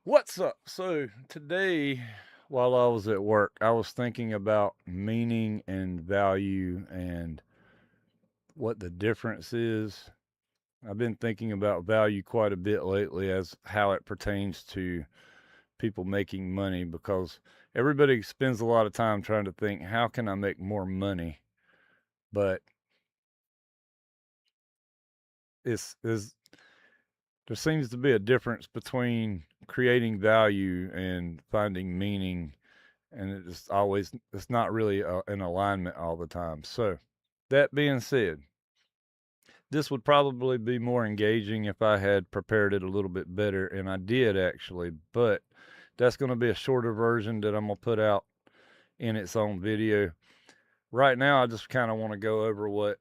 What's up? So today, while I was at work, I was thinking about meaning and value and what the difference is. I've been thinking about value quite a bit lately as how it pertains to people making money because everybody spends a lot of time trying to think, how can I make more money? But is there seems to be a difference between creating value and finding meaning, and it's not really in alignment all the time. So that being said, this would probably be more engaging if I had prepared it a little bit better, and I did actually, but that's going to be a shorter version that I'm going to put out in its own video. Right now I just kind of want to go over what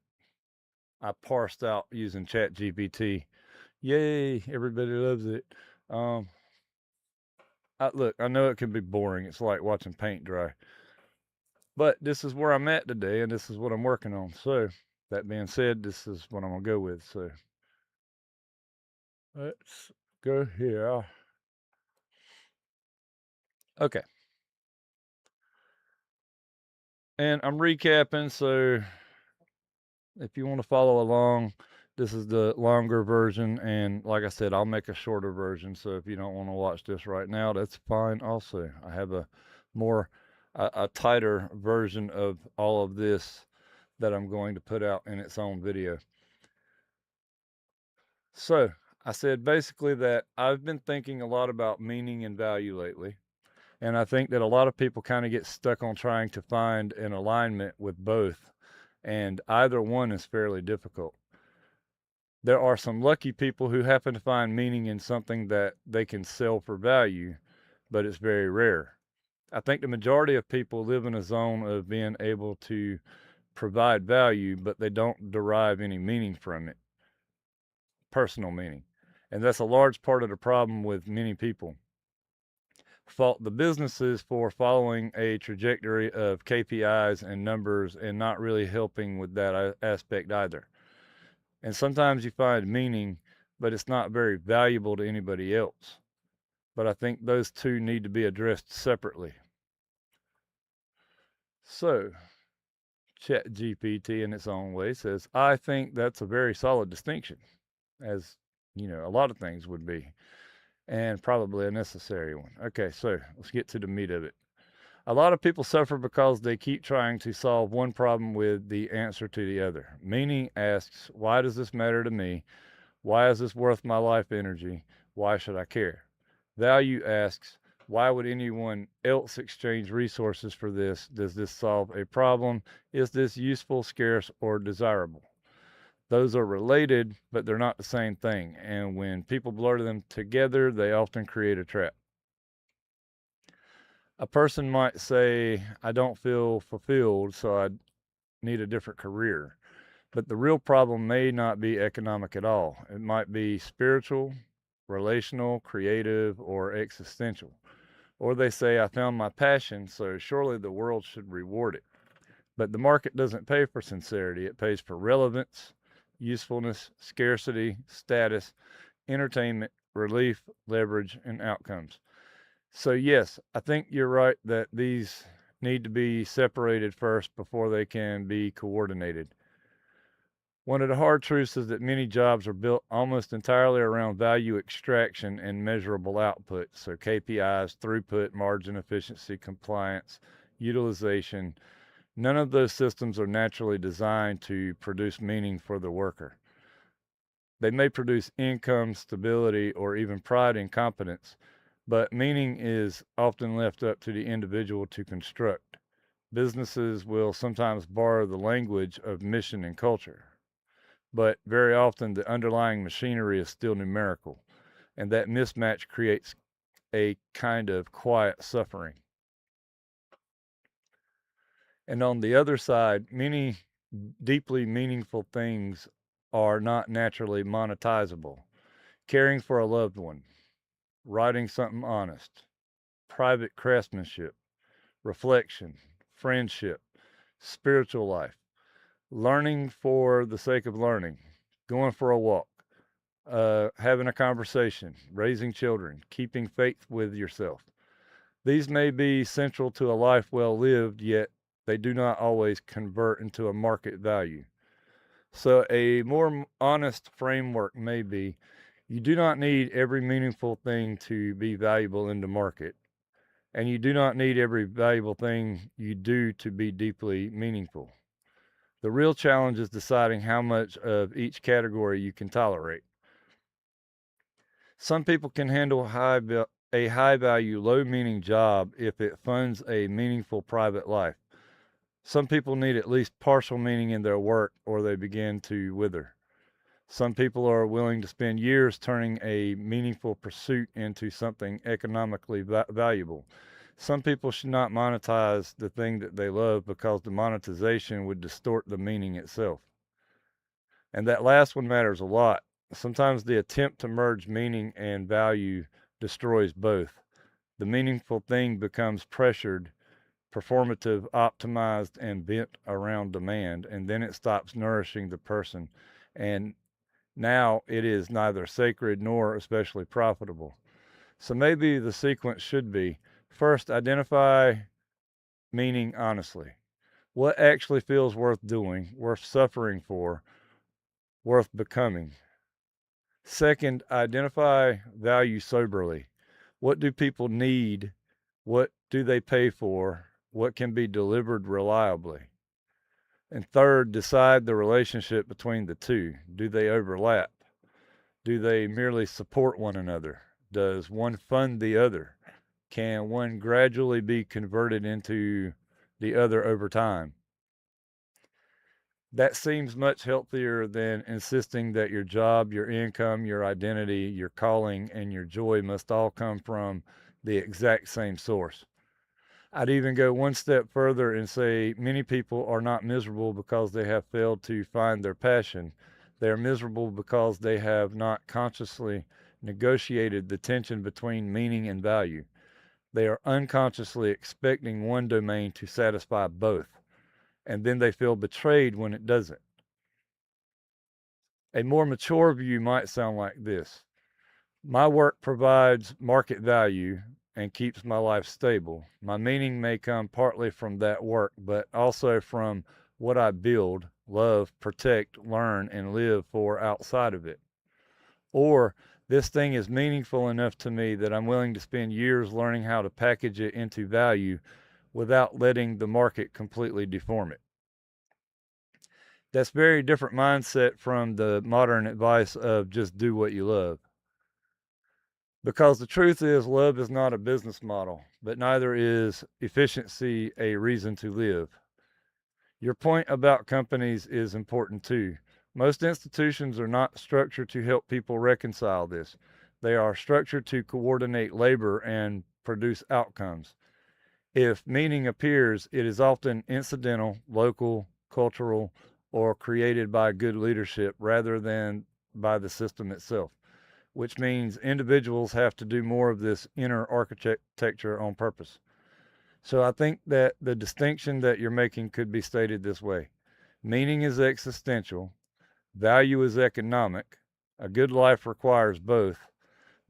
I parsed out using Chat GPT. Yay, everybody loves it. um Look, I know it can be boring. It's like watching paint dry. But this is where I'm at today, and this is what I'm working on. So, that being said, this is what I'm going to go with. So, let's go here. Okay. And I'm recapping. So, if you want to follow along, this is the longer version. And like I said, I'll make a shorter version. So, if you don't want to watch this right now, that's fine also. I have a tighter version of all of this that I'm going to put out in its own video. So, I said basically that I've been thinking a lot about meaning and value lately. And I think that a lot of people kind of get stuck on trying to find an alignment with both. And either one is fairly difficult. There are some lucky people who happen to find meaning in something that they can sell for value, but it's very rare. I think the majority of people live in a zone of being able to provide value, but they don't derive any meaning from it, personal meaning. And that's a large part of the problem with many people. Fault the businesses for following a trajectory of KPIs and numbers and not really helping with that aspect either. And sometimes you find meaning, but it's not very valuable to anybody else. But I think those two need to be addressed separately. So, Chat GPT in its own way says, I think that's a very solid distinction, as a lot of things would be, and probably a necessary one. Okay, so let's get to the meat of it. A lot of people suffer because they keep trying to solve one problem with the answer to the other. Meaning asks, why does this matter to me? Why is this worth my life energy? Why should I care? Value asks, why would anyone else exchange resources for this? Does this solve a problem? Is this useful, scarce, or desirable? Those are related, but they're not the same thing. And when people blur them together, they often create a trap. A person might say, I don't feel fulfilled, so I need a different career. But the real problem may not be economic at all. It might be spiritual, relational, creative, or existential. Or they say, I found my passion, so surely the world should reward it. But the market doesn't pay for sincerity, it pays for relevance, usefulness, scarcity, status, entertainment, relief, leverage, and outcomes. So, yes, I think you're right that these need to be separated first before they can be coordinated. One of the hard truths is that many jobs are built almost entirely around value extraction and measurable output. So, KPIs, throughput, margin efficiency, compliance, utilization. None of those systems are naturally designed to produce meaning for the worker. They may produce income, stability, or even pride and competence, but meaning is often left up to the individual to construct. Businesses will sometimes borrow the language of mission and culture, but very often the underlying machinery is still numerical, and that mismatch creates a kind of quiet suffering. And on the other side, many deeply meaningful things are not naturally monetizable. Caring for a loved one, writing something honest, private craftsmanship, reflection, friendship, spiritual life, learning for the sake of learning, going for a walk. having a conversation, raising children, keeping faith with yourself. These may be central to a life well lived, yet they do not always convert into a market value. So, a more honest framework may be you do not need every meaningful thing to be valuable in the market, and you do not need every valuable thing you do to be deeply meaningful. The real challenge is deciding how much of each category you can tolerate. Some people can handle a high value, low meaning job if it funds a meaningful private life. Some people need at least partial meaning in their work or they begin to wither. Some people are willing to spend years turning a meaningful pursuit into something economically valuable. Some people should not monetize the thing that they love because the monetization would distort the meaning itself. And that last one matters a lot. Sometimes the attempt to merge meaning and value destroys both. The meaningful thing becomes pressured, performative, optimized, and bent around demand, and then it stops nourishing the person. And now it is neither sacred nor especially profitable. So maybe the sequence should be first, identify meaning honestly. What actually feels worth doing, worth suffering for, worth becoming? Second, identify value soberly. What do people need? What do they pay for? What can be delivered reliably? And third, decide the relationship between the two. Do they overlap? Do they merely support one another? Does one fund the other? Can one gradually be converted into the other over time? That seems much healthier than insisting that your job, your income, your identity, your calling, and your joy must all come from the exact same source. I'd even go one step further and say many people are not miserable because they have failed to find their passion. They are miserable because they have not consciously negotiated the tension between meaning and value. They are unconsciously expecting one domain to satisfy both, and then they feel betrayed when it doesn't. A more mature view might sound like this: my work provides market value and keeps my life stable. My meaning may come partly from that work, but also from what I build, love, protect, learn, and live for outside of it. Or this thing is meaningful enough to me that I'm willing to spend years learning how to package it into value without letting the market completely deform it. That's very different mindset from the modern advice of just do what you love. Because the truth is, love is not a business model, but neither is efficiency a reason to live. Your point about companies is important too. Most institutions are not structured to help people reconcile this. They are structured to coordinate labor and produce outcomes. If meaning appears, it is often incidental, local, cultural, or created by good leadership rather than by the system itself, which means individuals have to do more of this inner architecture on purpose. So I think that the distinction that you're making could be stated this way: meaning is existential, value is economic. A good life requires both,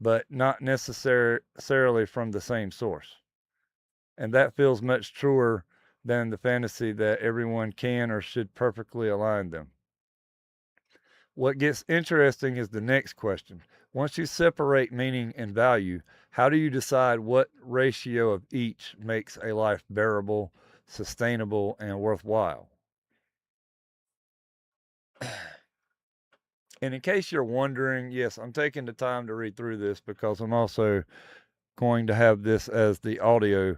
but not necessarily from the same source. And that feels much truer than the fantasy that everyone can or should perfectly align them. What gets interesting is the next question. Once you separate meaning and value, how do you decide what ratio of each makes a life bearable, sustainable, and worthwhile? And in case you're wondering, yes, I'm taking the time to read through this because I'm also going to have this as the audio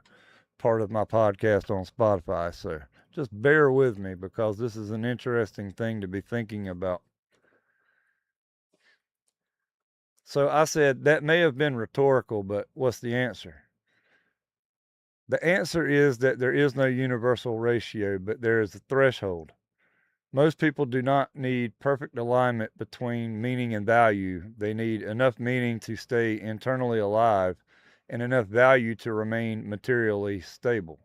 part of my podcast on Spotify. So just bear with me because this is an interesting thing to be thinking about. So I said that may have been rhetorical, but what's the answer? The answer is that there is no universal ratio, but there is a threshold. Most people do not need perfect alignment between meaning and value. They need enough meaning to stay internally alive and enough value to remain materially stable.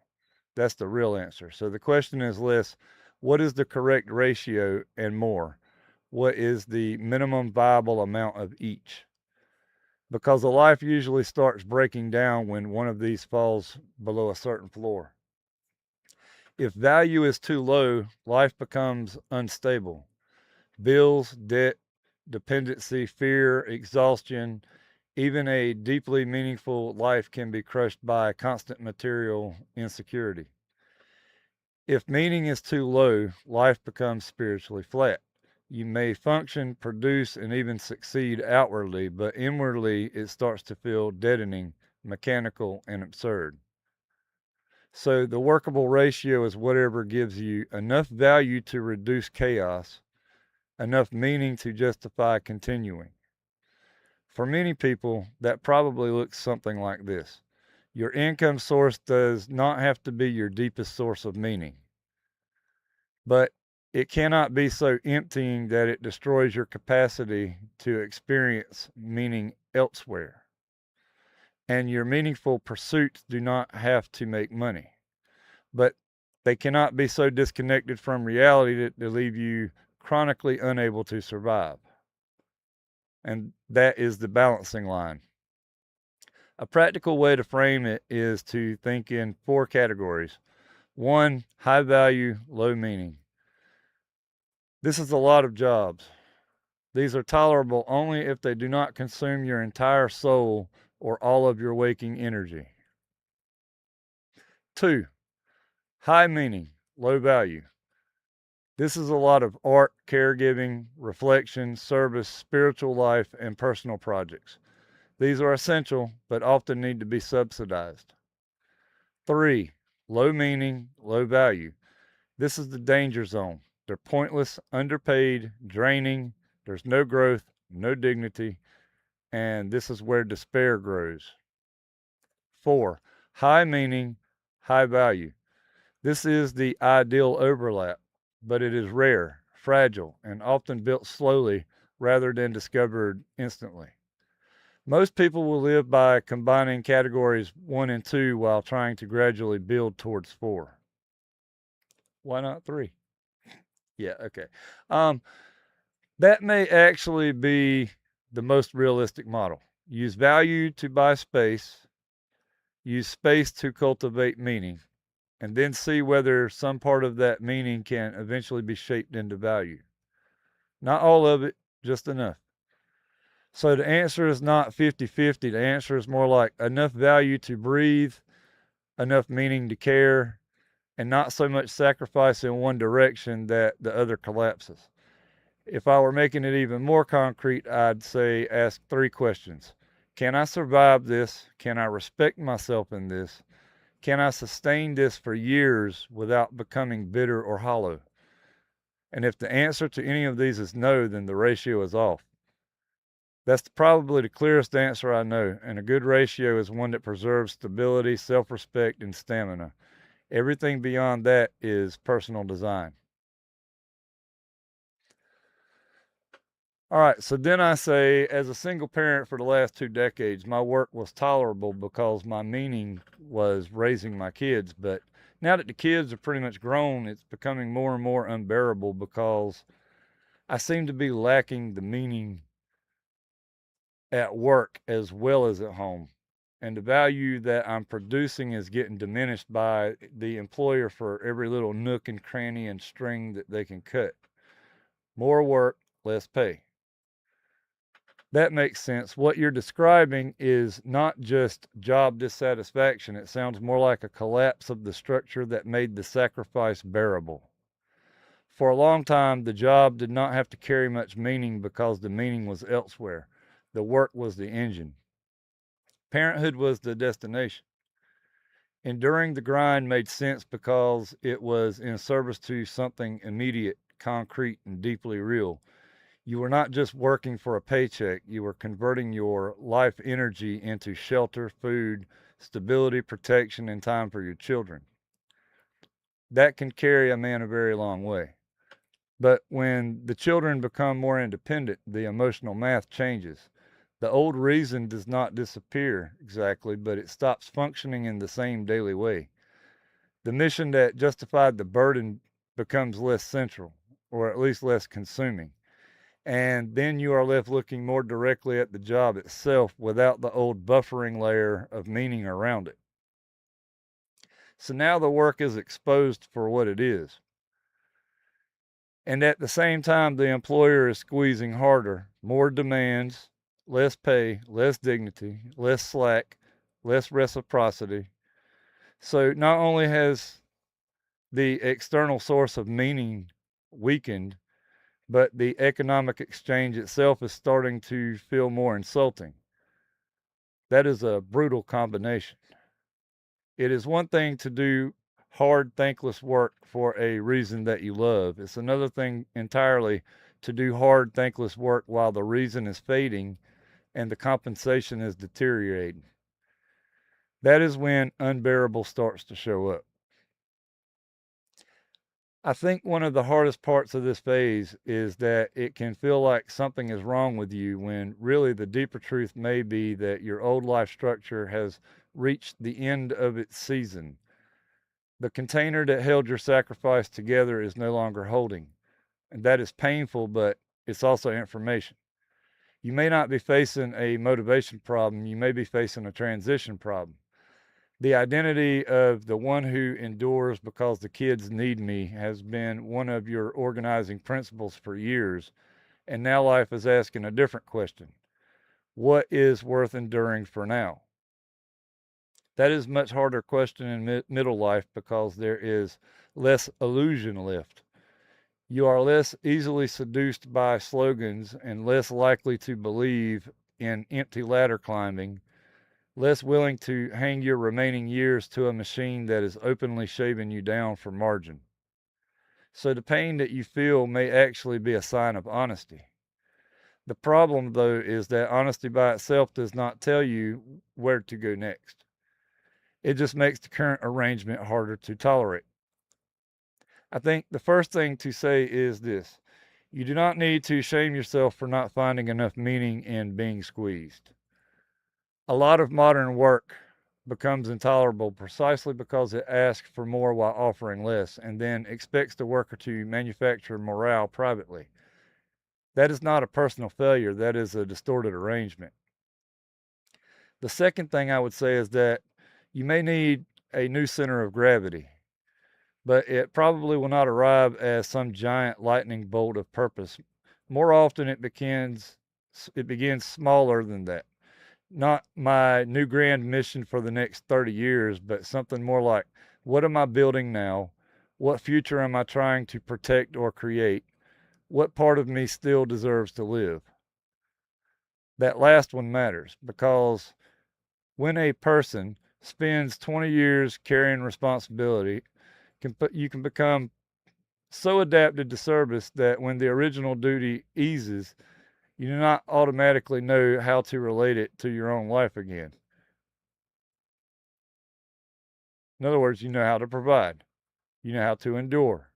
That's the real answer. So the question is less, what is the correct ratio, and more, what is the minimum viable amount of each. Because a life usually starts breaking down when one of these falls below a certain floor. If value is too low, life becomes unstable. Bills, debt, dependency, fear, exhaustion, even a deeply meaningful life can be crushed by constant material insecurity. If meaning is too low, life becomes spiritually flat. You may function, produce, and even succeed outwardly, but inwardly it starts to feel deadening, mechanical, and absurd. So the workable ratio is whatever gives you enough value to reduce chaos, enough meaning to justify continuing. For many people, that probably looks something like this. Your income source does not have to be your deepest source of meaning, but it cannot be so emptying that it destroys your capacity to experience meaning elsewhere. And your meaningful pursuits do not have to make money, but they cannot be so disconnected from reality that they leave you chronically unable to survive. And that is the balancing line. A practical way to frame it is to think in four categories. One, high value, low meaning. This is a lot of jobs. These are tolerable only if they do not consume your entire soul or all of your waking energy. Two, high meaning, low value. This is a lot of art, caregiving, reflection, service, spiritual life, and personal projects. These are essential, but often need to be subsidized. Three, low meaning, low value. This is the danger zone. They're pointless, underpaid, draining. There's no growth, no dignity, and this is where despair grows. Four, high meaning, high value. This is the ideal overlap, but it is rare, fragile, and often built slowly rather than discovered instantly. Most people will live by combining categories 1 and 2 while trying to gradually build towards 4. Why not 3? Yeah, okay. Um, that may actually be the most realistic model. Use value to buy space, use space to cultivate meaning, and then see whether some part of that meaning can eventually be shaped into value. Not all of it, just enough. So the answer is not 50-50. The answer is more like enough value to breathe, enough meaning to care, and not so much sacrifice in one direction that the other collapses. If I were making it even more concrete, I'd say ask 3 questions. Can I survive this? Can I respect myself in this? Can I sustain this for years without becoming bitter or hollow? And if the answer to any of these is no, then the ratio is off. That's probably the clearest answer I know, and a good ratio is one that preserves stability, self respect, and stamina. Everything beyond that is personal design. All right, so then I say, as a single parent for the last 2 decades, my work was tolerable because my meaning was raising my kids. But now that the kids are pretty much grown, it's becoming more and more unbearable because I seem to be lacking the meaning at work as well as at home. And the value that I'm producing is getting diminished by the employer for every little nook and cranny and string that they can cut. More work, less pay. That makes sense. What you're describing is not just job dissatisfaction. It sounds more like a collapse of the structure that made the sacrifice bearable. For a long time, the job did not have to carry much meaning because the meaning was elsewhere. The work was the engine. Parenthood was the destination. Enduring the grind made sense because it was in service to something immediate, concrete, and deeply real. You were not just working for a paycheck, you were converting your life energy into shelter, food, stability, protection, and time for your children. That can carry a man a very long way. But when the children become more independent, the emotional math changes. The old reason does not disappear exactly, but it stops functioning in the same daily way. The mission that justified the burden becomes less central, or at least less consuming. And then you are left looking more directly at the job itself without the old buffering layer of meaning around it. So now the work is exposed for what it is. And at the same time, the employer is squeezing harder, more demands, less pay, less dignity, less slack, less reciprocity. So not only has the external source of meaning weakened, but the economic exchange itself is starting to feel more insulting. That is a brutal combination. It is one thing to do hard, thankless work for a reason that you love. It's another thing entirely to do hard, thankless work while the reason is fading and the compensation is deteriorating. That is when unbearable starts to show up. I think one of the hardest parts of this phase is that it can feel like something is wrong with you when really the deeper truth may be that your old life structure has reached the end of its season. The container that held your sacrifice together is no longer holding. And that is painful, but it's also information. You may not be facing a motivation problem, you may be facing a transition problem. The identity of the one who endures because the kids need me has been one of your organizing principles for years, and now life is asking a different question. What is worth enduring for now? That is a much harder question in middle life because there is less illusion left. You are less easily seduced by slogans and less likely to believe in empty ladder climbing, less willing to hang your remaining years to a machine that is openly shaving you down for margin. So the pain that you feel may actually be a sign of honesty. The problem, though, is that honesty by itself does not tell you where to go next. It just makes the current arrangement harder to tolerate. I think the first thing to say is this: you do not need to shame yourself for not finding enough meaning in being squeezed. A lot of modern work becomes intolerable precisely because it asks for more while offering less and then expects the worker to manufacture morale privately. That is not a personal failure, that is a distorted arrangement. The second thing I would say is that you may need a new center of gravity, but it probably will not arrive as some giant lightning bolt of purpose. More often it begins smaller than that. Not my new grand mission for the next 30 years, but something more like, what am I building now? What future am I trying to protect or create? What part of me still deserves to live? That last one matters because when a person spends 20 years carrying responsibility, you can become so adapted to service that when the original duty eases, you do not automatically know how to relate it to your own life again. In other words, you know how to provide, you know how to endure.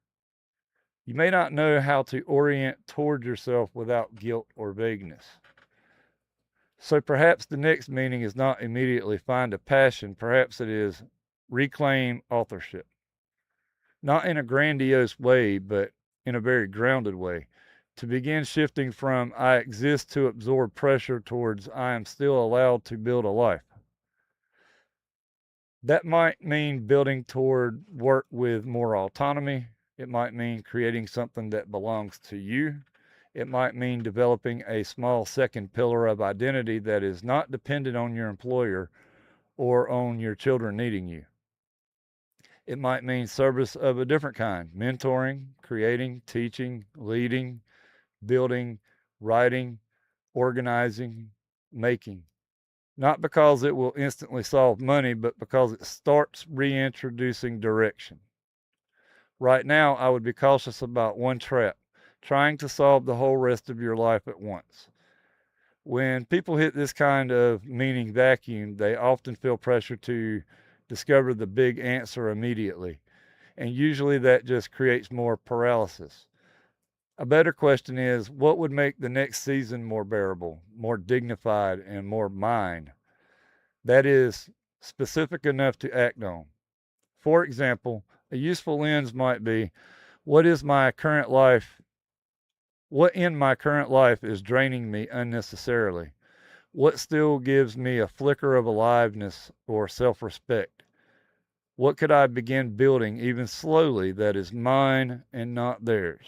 You may not know how to orient toward yourself without guilt or vagueness. So perhaps the next meaning is not immediately find a passion, perhaps it is reclaim authorship. Not in a grandiose way, but in a very grounded way. To begin shifting from I exist to absorb pressure towards I am still allowed to build a life. That might mean building toward work with more autonomy. It might mean creating something that belongs to you. It might mean developing a small second pillar of identity that is not dependent on your employer or on your children needing you. It might mean service of a different kind: mentoring, creating, teaching, leading, building, writing, organizing, making. Not because it will instantly solve money, but because it starts reintroducing direction. Right now, I would be cautious about one trap: trying to solve the whole rest of your life at once. When people hit this kind of meaning vacuum, they often feel pressure to discover the big answer immediately. And usually that just creates more paralysis. A better question is, what would make the next season more bearable, more dignified, and more mine? That is specific enough to act on. For example, a useful lens might be, what is my current life What in my current life is draining me unnecessarily? What still gives me a flicker of aliveness or self respect? What could I begin building, even slowly, that is mine and not theirs?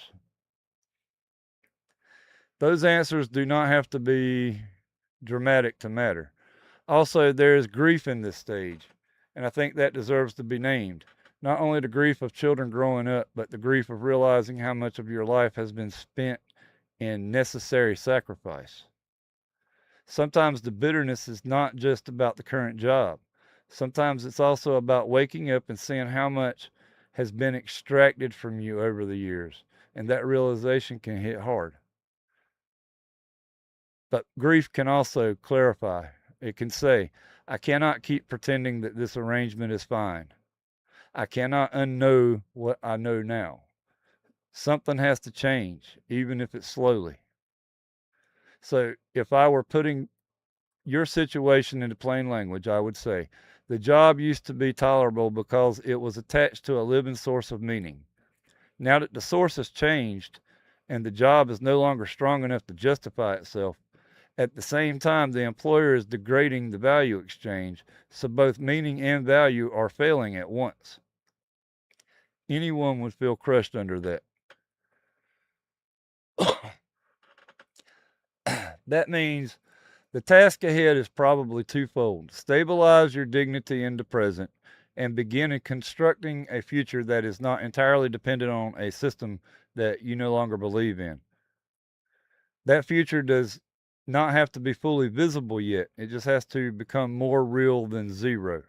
Those answers do not have to be dramatic to matter. Also, there is grief in this stage, and I think that deserves to be named. Not only the grief of children growing up, but the grief of realizing how much of your life has been spent in necessary sacrifice. Sometimes the bitterness is not just about the current job. Sometimes it's also about waking up and seeing how much has been extracted from you over the years, and that realization can hit hard. But grief can also clarify. It can say, I cannot keep pretending that this arrangement is fine. I cannot unknow what I know now. Something has to change, even if it's slowly. So, if I were putting your situation into plain language, I would say the job used to be tolerable because it was attached to a living source of meaning. Now that the source has changed and the job is no longer strong enough to justify itself, at the same time, the employer is degrading the value exchange, so both meaning and value are failing at once. Anyone would feel crushed under that. That means the task ahead is probably twofold: stabilize your dignity in the present and begin constructing a future that is not entirely dependent on a system that you no longer believe in. That future does not have to be fully visible yet, it just has to become more real than zero.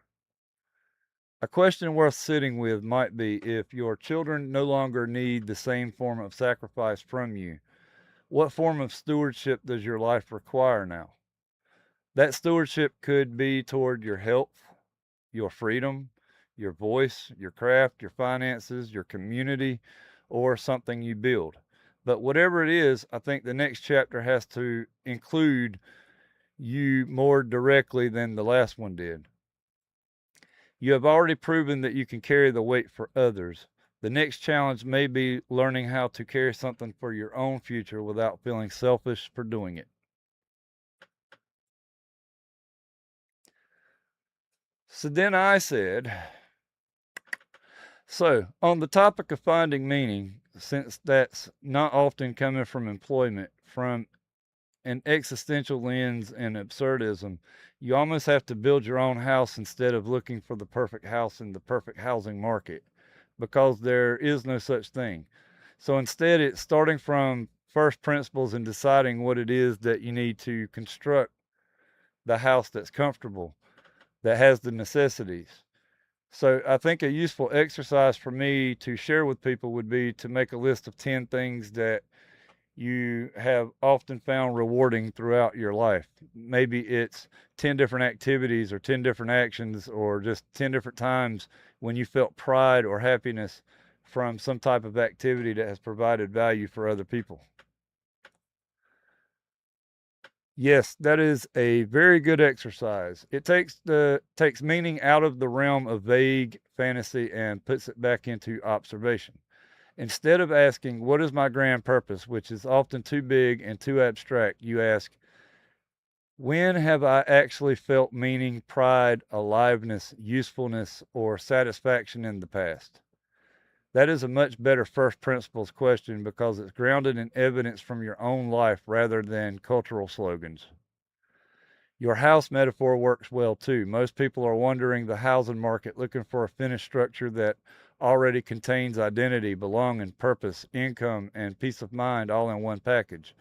A question worth sitting with might be, if your children no longer need the same form of sacrifice from you, what form of stewardship does your life require now? That stewardship could be toward your health, your freedom, your voice, your craft, your finances, your community, or something you build. But whatever it is, I think the next chapter has to include you more directly than the last one did. You have already proven that you can carry the weight for others. The next challenge may be learning how to carry something for your own future without feeling selfish for doing it. So then I said, so on the topic of finding meaning, since that's not often coming from employment, from an existential lens and absurdism, you almost have to build your own house instead of looking for the perfect house in the perfect housing market, because there is no such thing. So instead, it's starting from first principles and deciding what it is that you need to construct the house that's comfortable, that has the necessities. So I think a useful exercise for me to share with people would be to make a list of 10 things that you have often found rewarding throughout your life. Maybe it's 10 different activities or 10 different actions or just 10 different times when you felt pride or happiness from some type of activity that has provided value for other people. Yes, that is a very good exercise. It takes meaning out of the realm of vague fantasy and puts it back into observation. Instead of asking, what is my grand purpose, which is often too big and too abstract, you ask, when have I actually felt meaning, pride, aliveness, usefulness, or satisfaction in the past? That is a much better first principles question because it's grounded in evidence from your own life rather than cultural slogans. Your house metaphor works well too. Most people are wandering the housing market looking for a finished structure that already contains identity, belonging, purpose, income, and peace of mind all in one package.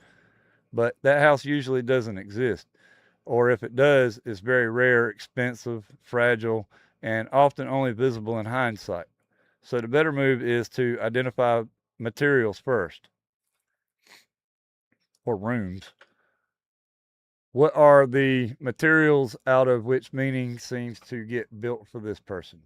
But that house usually doesn't exist. Or if it does, it's very rare, expensive, fragile, and often only visible in hindsight. So the better move is to identify materials first, or rooms. What are the materials out of which meaning seems to get built for this person?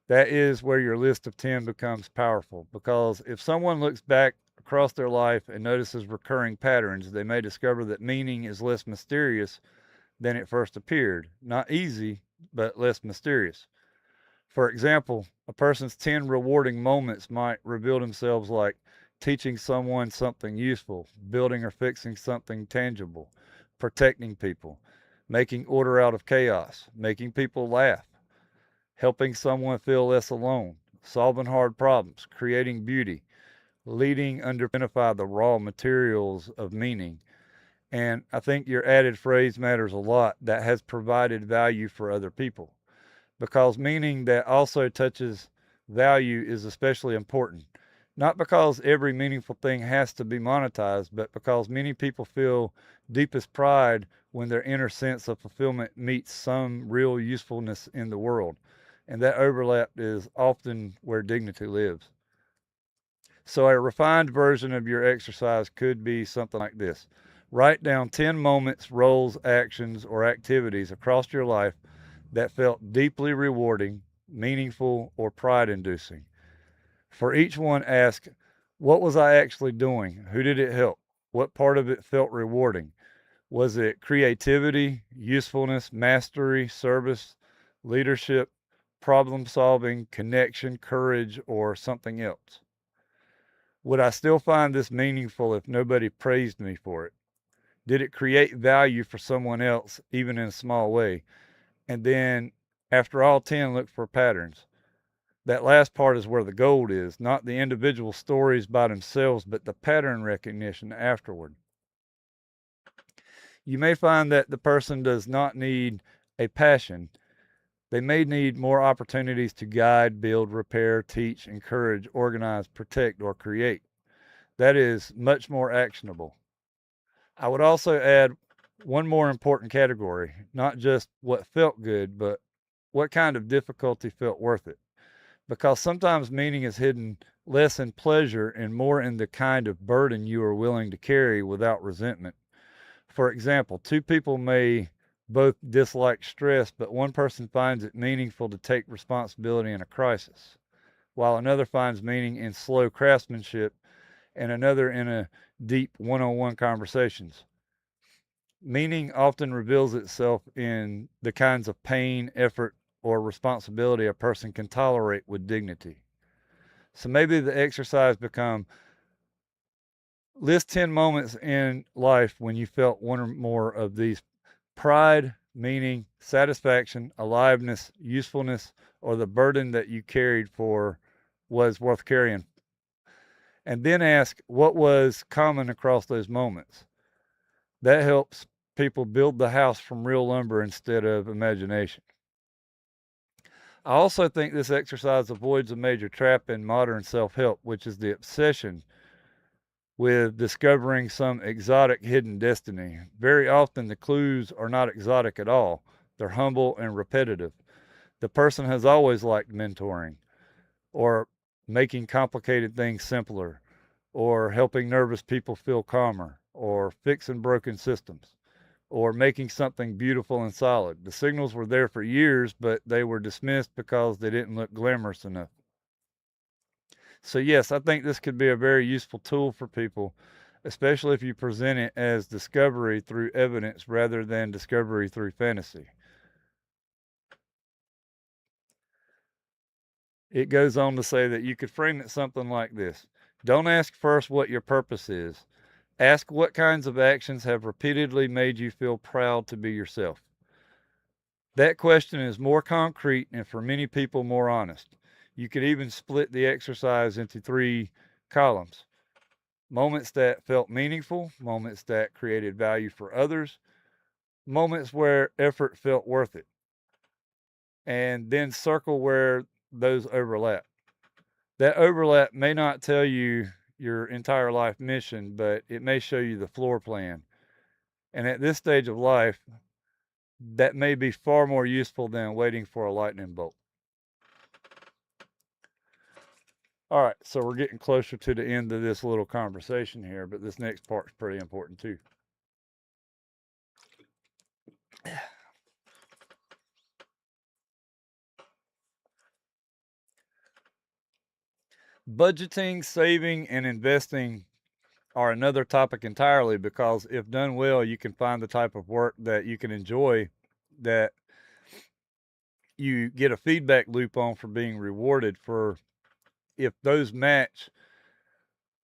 That is where your list of 10 becomes powerful, because if someone looks back across their life and notices recurring patterns, they may discover that meaning is less mysterious than it first appeared. Not easy, but less mysterious. For example, a person's 10 rewarding moments might reveal themselves like teaching someone something useful, building or fixing something tangible, protecting people, making order out of chaos, making people laugh, helping someone feel less alone, solving hard problems, creating beauty, leading under identify the raw materials of meaning. And I think your added phrase matters a lot that has provided value for other people because meaning that also touches value is especially important. Not because every meaningful thing has to be monetized, but because many people feel deepest pride when their inner sense of fulfillment meets some real usefulness in the world. And that overlap is often where dignity lives. So, a refined version of your exercise could be something like this: write down 10 moments, roles, actions, or activities across your life that felt deeply rewarding, meaningful, or pride inducing. For each one, ask, what was I actually doing? Who did it help? What part of it felt rewarding? Was it creativity, usefulness, mastery, service, leadership, problem solving, connection, courage, or something else? Would I still find this meaningful if nobody praised me for it? Did it create value for someone else, even in a small way? And then, after all 10, look for patterns. That last part is where the gold is, not the individual stories by themselves, but the pattern recognition afterward. You may find that the person does not need a passion. They may need more opportunities to guide, build, repair, teach, encourage, organize, protect, or create. That is much more actionable. I would also add one more important category, not just what felt good, but what kind of difficulty felt worth it. Because sometimes meaning is hidden less in pleasure and more in the kind of burden you are willing to carry without resentment. For example, two people may both dislike stress, but one person finds it meaningful to take responsibility in a crisis, while another finds meaning in slow craftsmanship and another in a deep one on one conversations. Meaning often reveals itself in the kinds of pain, effort, or responsibility a person can tolerate with dignity. So maybe the exercise become list 10 moments in life when you felt one or more of these: pride, meaning, satisfaction, aliveness, usefulness, or the burden that you carried for was worth carrying. And then ask what was common across those moments. That helps people build the house from real lumber instead of imagination. I also think this exercise avoids a major trap in modern self help, which is the obsession with discovering some exotic hidden destiny. Very often, the clues are not exotic at all, they're humble and repetitive. The person has always liked mentoring, or making complicated things simpler, or helping nervous people feel calmer, or fixing broken systems, or making something beautiful and solid. The signals were there for years, but they were dismissed because they didn't look glamorous enough. So, yes, I think this could be a very useful tool for people, especially if you present it as discovery through evidence rather than discovery through fantasy. It goes on to say that you could frame it something like this: don't ask first what your purpose is, ask what kinds of actions have repeatedly made you feel proud to be yourself. That question is more concrete and for many people more honest. You could even split the exercise into three columns: moments that felt meaningful, moments that created value for others, moments where effort felt worth it, and then circle where those overlap. That overlap may not tell you your entire life mission, but it may show you the floor plan. And at this stage of life, that may be far more useful than waiting for a lightning bolt. All right, so we're getting closer to the end of this little conversation here, but this next part's pretty important too. Budgeting, saving, and investing are another topic entirely because if done well, you can find the type of work that you can enjoy, that you get a feedback loop on for being rewarded for. If those match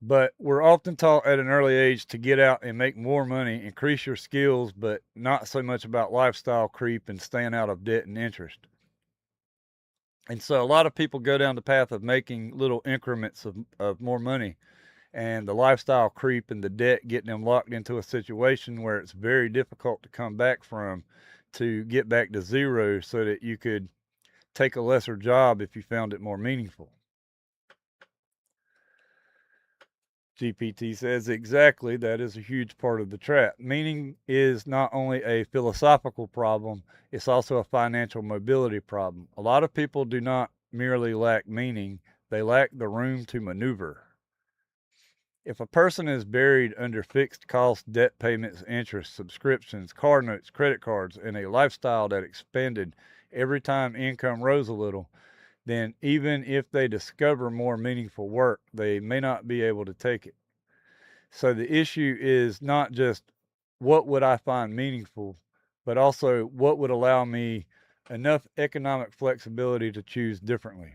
But we're often taught at an early age to get out and make more money, increase your skills, but not so much about lifestyle creep and staying out of debt and interest. And so a lot of people go down the path of making little increments of more money, and the lifestyle creep and the debt getting them locked into a situation where it's very difficult to come back from, to get back to zero so that you could take a lesser job if you found it more meaningful. GPT says exactly, that is a huge part of the trap. Meaning is not only a philosophical problem, it's also a financial mobility problem. A lot of people do not merely lack meaning, they lack the room to maneuver. If a person is buried under fixed cost debt payments, interest, subscriptions, car notes, credit cards, and a lifestyle that expanded every time income rose a little, then even if they discover more meaningful work, they may not be able to take it. So the issue is not just what would I find meaningful, but also what would allow me enough economic flexibility to choose differently.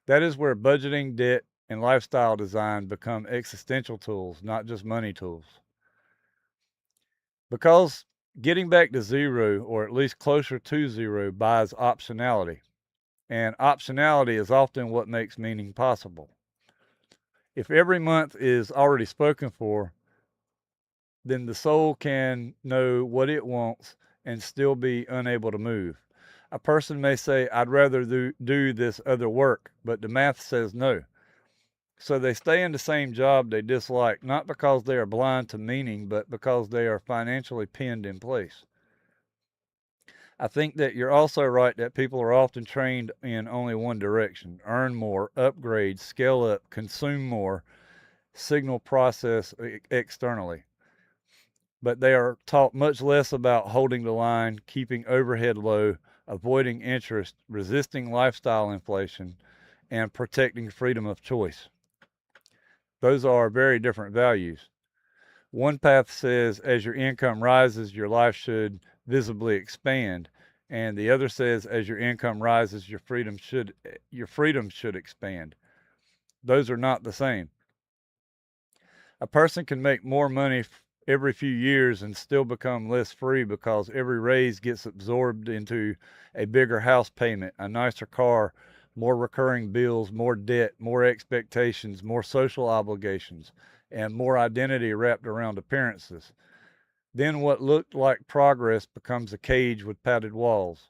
That is where budgeting, debt, and lifestyle design become existential tools, not just money tools. Because getting back to zero, or at least closer to zero, buys optionality. And optionality is often what makes meaning possible. If every month is already spoken for, then the soul can know what it wants and still be unable to move. A person may say, I'd rather do this other work, but the math says no. So they stay in the same job they dislike, not because they are blind to meaning, but because they are financially pinned in place. I think that you're also right that people are often trained in only one direction: earn more, upgrade, scale up, consume more, signal process externally. But they are taught much less about holding the line, keeping overhead low, avoiding interest, resisting lifestyle inflation, and protecting freedom of choice. Those are very different values. One path says as your income rises, your life should visibly expand, and the other says as your income rises, your freedom should expand. Those are not the same. A person can make more money every few years and still become less free because every raise gets absorbed into a bigger house payment, a nicer car, more recurring bills, more debt, more expectations, more social obligations, and more identity wrapped around appearances. Then what looked like progress becomes a cage with padded walls.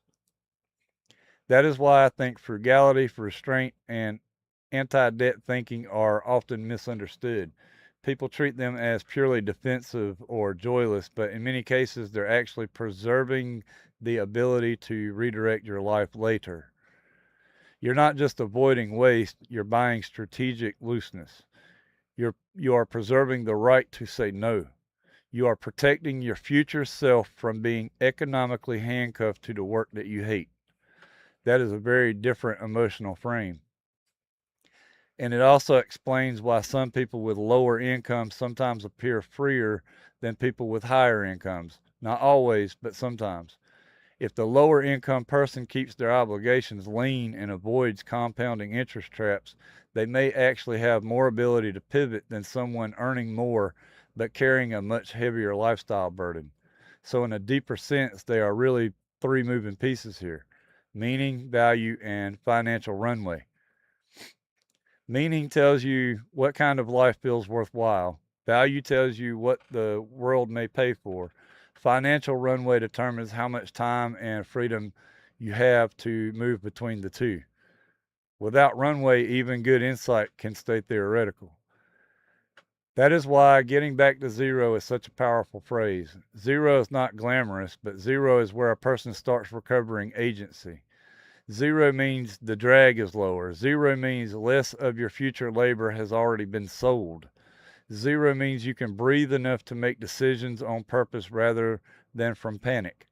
That is why I think frugality, restraint, and anti debt thinking are often misunderstood. People treat them as purely defensive or joyless, but in many cases, they're actually preserving the ability to redirect your life later. You're not just avoiding waste, you're buying strategic looseness. You are preserving the right to say no. You are protecting your future self from being economically handcuffed to the work that you hate. That is a very different emotional frame. And it also explains why some people with lower incomes sometimes appear freer than people with higher incomes. Not always, but sometimes. If the lower income person keeps their obligations lean and avoids compounding interest traps, they may actually have more ability to pivot than someone earning more but carrying a much heavier lifestyle burden. So, in a deeper sense, there are really three moving pieces here: meaning, value, and financial runway. Meaning tells you what kind of life feels worthwhile. Value tells you what the world may pay for. Financial runway determines how much time and freedom you have to move between the two. Without runway, even good insight can stay theoretical. That is why getting back to zero is such a powerful phrase. Zero is not glamorous, but zero is where a person starts recovering agency. Zero means the drag is lower. Zero means less of your future labor has already been sold. Zero means you can breathe enough to make decisions on purpose rather than from panic.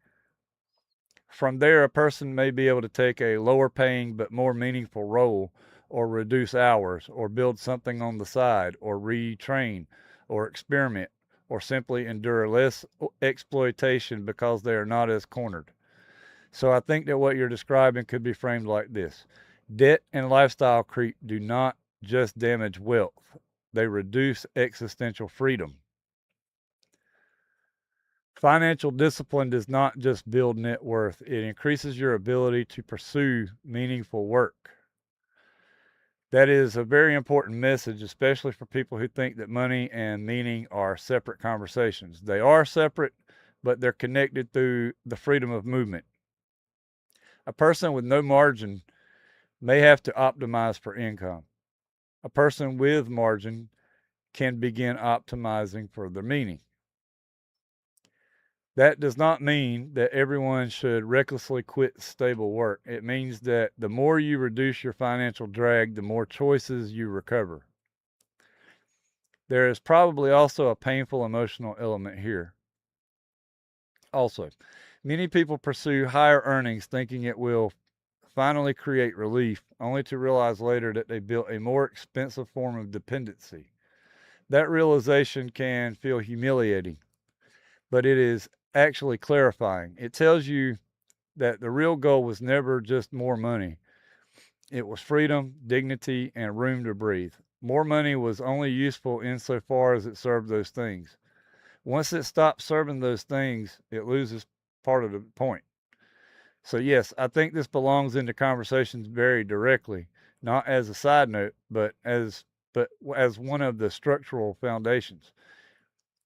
From there, a person may be able to take a lower paying but more meaningful role, or reduce hours, or build something on the side, or retrain, or experiment, or simply endure less exploitation because they are not as cornered. So I think that what you're describing could be framed like this: debt and lifestyle creep do not just damage wealth, they reduce existential freedom. Financial discipline does not just build net worth, it increases your ability to pursue meaningful work. That is a very important message, especially for people who think that money and meaning are separate conversations. They are separate, but they're connected through the freedom of movement. A person with no margin may have to optimize for income. A person with margin can begin optimizing for their meaning. That does not mean that everyone should recklessly quit stable work. It means that the more you reduce your financial drag, the more choices you recover. There is probably also a painful emotional element here. Also, many people pursue higher earnings thinking it will finally create relief, only to realize later that they built a more expensive form of dependency. That realization can feel humiliating, but it is actually clarifying. It tells you that the real goal was never just more money. It was freedom, dignity, and room to breathe. More money was only useful insofar as it served those things. Once it stops serving those things, it loses part of the point. So yes, I think this belongs into conversations very directly, not as a side note, but as one of the structural foundations.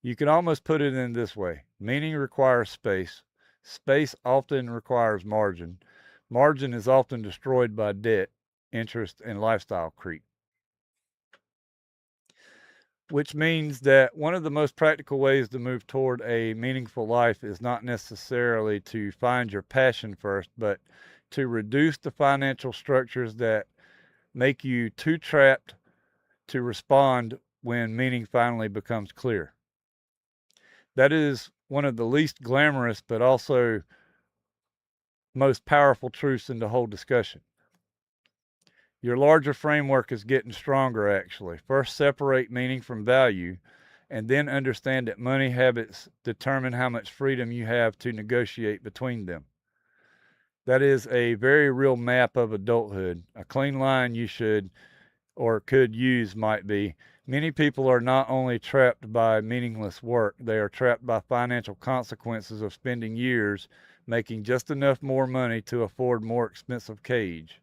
You can almost put it in this way. Meaning requires space. Space often requires margin. Margin is often destroyed by debt, interest, and lifestyle creep. Which means that one of the most practical ways to move toward a meaningful life is not necessarily to find your passion first, but to reduce the financial structures that make you too trapped to respond when meaning finally becomes clear. That is one of the least glamorous, but also most powerful truths in the whole discussion. Your larger framework is getting stronger, actually. First, separate meaning from value, and then understand that money habits determine how much freedom you have to negotiate between them. That is a very real map of adulthood. A clean line you should or could use might be many people are not only trapped by meaningless work, they are trapped by financial consequences of spending years making just enough more money to afford more expensive cage.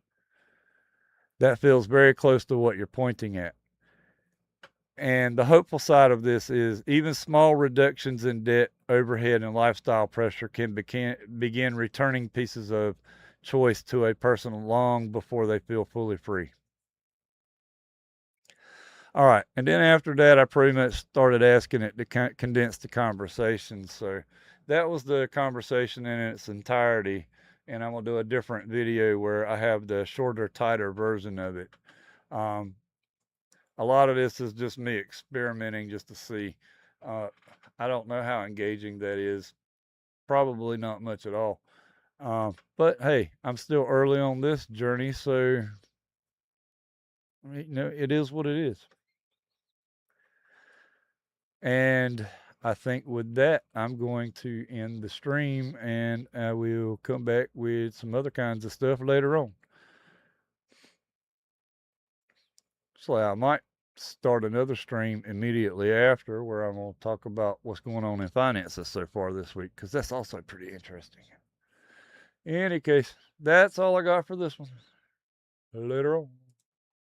That feels very close to what you're pointing at. And the hopeful side of this is even small reductions in debt, overhead, and lifestyle pressure can begin returning pieces of choice to a person long before they feel fully free. All right. And then after that, I pretty much started asking it to condense the conversation. So that was the conversation in its entirety. And I'm going to do a different video where I have the shorter, tighter version of it. Um, a lot of this is just me experimenting just to see. Uh, I don't know how engaging that is. Probably not much at all. But hey, I'm still early on this journey, so it is what it is. And I think with that, I'm going to end the stream, and I will come back with some other kinds of stuff later on. So I might start another stream immediately after where I'm going to talk about what's going on in finances so far this week, because that's also pretty interesting. In any case, that's all I got for this one. Later on.